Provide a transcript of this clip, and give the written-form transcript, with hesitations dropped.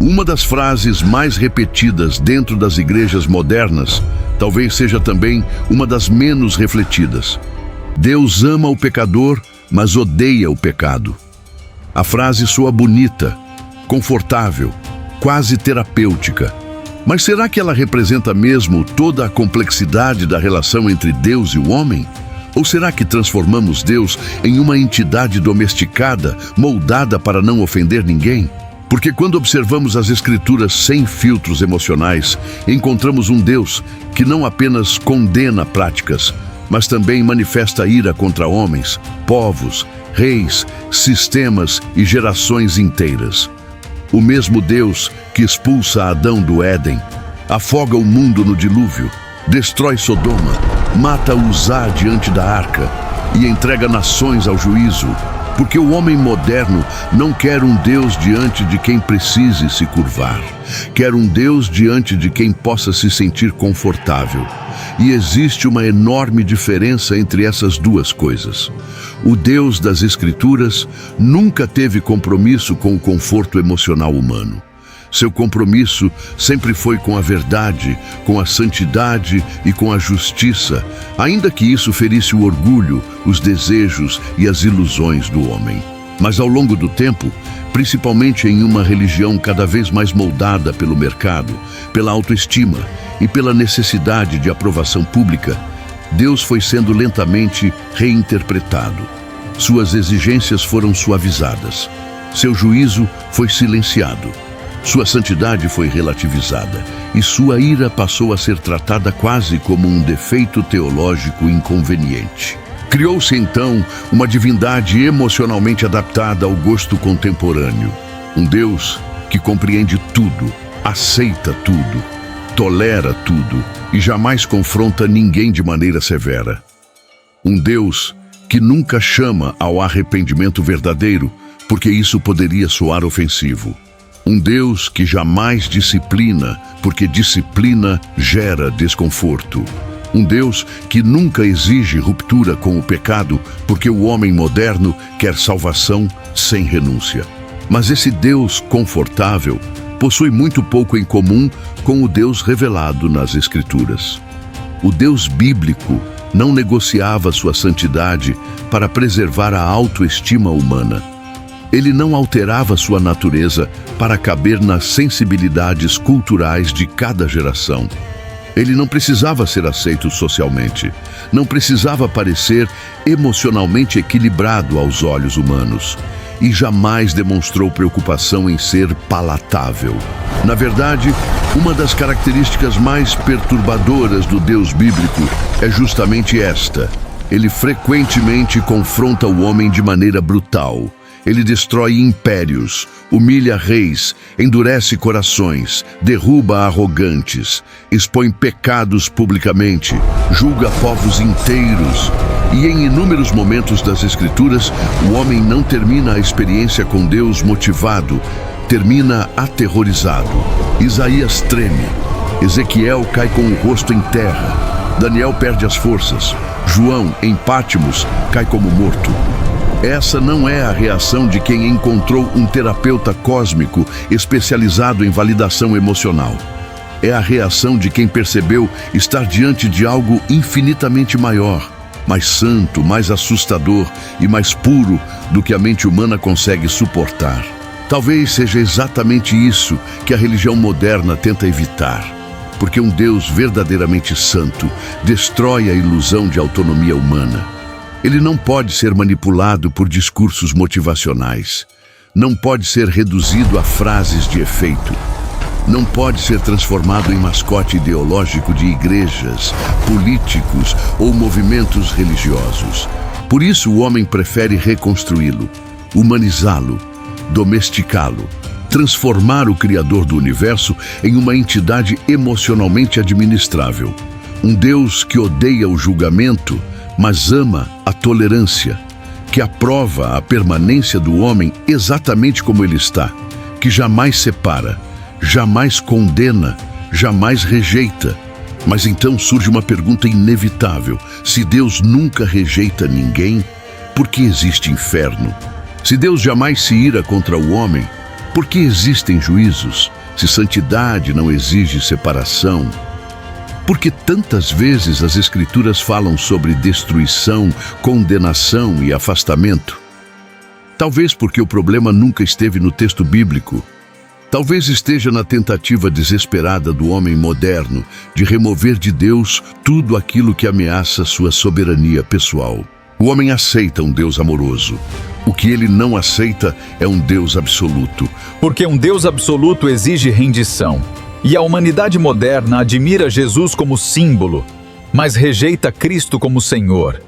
Uma das frases mais repetidas dentro das igrejas modernas talvez seja também uma das menos refletidas. Deus ama o pecador, mas odeia o pecado. A frase soa bonita, confortável, quase terapêutica. Mas será que ela representa mesmo toda a complexidade da relação entre Deus e o homem? Ou será que transformamos Deus em uma entidade domesticada, moldada para não ofender ninguém? Porque quando observamos as Escrituras sem filtros emocionais, encontramos um Deus que não apenas condena práticas, mas também manifesta ira contra homens, povos, reis, sistemas e gerações inteiras. O mesmo Deus que expulsa Adão do Éden, afoga o mundo no dilúvio, destrói Sodoma, mata Uzá diante da arca e entrega nações ao juízo, porque o homem moderno não quer um Deus diante de quem precise se curvar. Quer um Deus diante de quem possa se sentir confortável. E existe uma enorme diferença entre essas duas coisas. O Deus das Escrituras nunca teve compromisso com o conforto emocional humano. Seu compromisso sempre foi com a verdade, com a santidade e com a justiça, ainda que isso ferisse o orgulho, os desejos e as ilusões do homem. Mas ao longo do tempo, principalmente em uma religião cada vez mais moldada pelo mercado, pela autoestima e pela necessidade de aprovação pública, Deus foi sendo lentamente reinterpretado. Suas exigências foram suavizadas. Seu juízo foi silenciado. Sua santidade foi relativizada e sua ira passou a ser tratada quase como um defeito teológico inconveniente. Criou-se então uma divindade emocionalmente adaptada ao gosto contemporâneo. Um Deus que compreende tudo, aceita tudo, tolera tudo e jamais confronta ninguém de maneira severa. Um Deus que nunca chama ao arrependimento verdadeiro, porque isso poderia soar ofensivo. Um Deus que jamais disciplina, porque disciplina gera desconforto. Um Deus que nunca exige ruptura com o pecado, porque o homem moderno quer salvação sem renúncia. Mas esse Deus confortável possui muito pouco em comum com o Deus revelado nas Escrituras. O Deus bíblico não negociava sua santidade para preservar a autoestima humana. Ele não alterava sua natureza para caber nas sensibilidades culturais de cada geração. Ele não precisava ser aceito socialmente, não precisava parecer emocionalmente equilibrado aos olhos humanos e jamais demonstrou preocupação em ser palatável. Na verdade, uma das características mais perturbadoras do Deus bíblico é justamente esta. Ele frequentemente confronta o homem de maneira brutal. Ele destrói impérios, humilha reis, endurece corações, derruba arrogantes, expõe pecados publicamente, julga povos inteiros. E em inúmeros momentos das Escrituras, o homem não termina a experiência com Deus motivado, termina aterrorizado. Isaías treme, Ezequiel cai com o rosto em terra, Daniel perde as forças, João, em Pátimos, cai como morto. Essa não é a reação de quem encontrou um terapeuta cósmico especializado em validação emocional. É a reação de quem percebeu estar diante de algo infinitamente maior, mais santo, mais assustador e mais puro do que a mente humana consegue suportar. Talvez seja exatamente isso que a religião moderna tenta evitar, porque um Deus verdadeiramente santo destrói a ilusão de autonomia humana. Ele não pode ser manipulado por discursos motivacionais. Não pode ser reduzido a frases de efeito. Não pode ser transformado em mascote ideológico de igrejas, políticos ou movimentos religiosos. Por isso o homem prefere reconstruí-lo, humanizá-lo, domesticá-lo, transformar o Criador do universo em uma entidade emocionalmente administrável. Um Deus que odeia o julgamento, mas ama a tolerância, que aprova a permanência do homem exatamente como ele está, que jamais separa, jamais condena, jamais rejeita. Mas então surge uma pergunta inevitável: se Deus nunca rejeita ninguém, por que existe inferno? Se Deus jamais se ira contra o homem, por que existem juízos? se santidade não exige separação? Por que tantas vezes as Escrituras falam sobre destruição, condenação e afastamento? Talvez porque o problema nunca esteve no texto bíblico. Talvez esteja na tentativa desesperada do homem moderno de remover de Deus tudo aquilo que ameaça sua soberania pessoal. O homem aceita um Deus amoroso. O que ele não aceita é um Deus absoluto. Porque um Deus absoluto exige rendição. E a humanidade moderna admira Jesus como símbolo, mas rejeita Cristo como Senhor.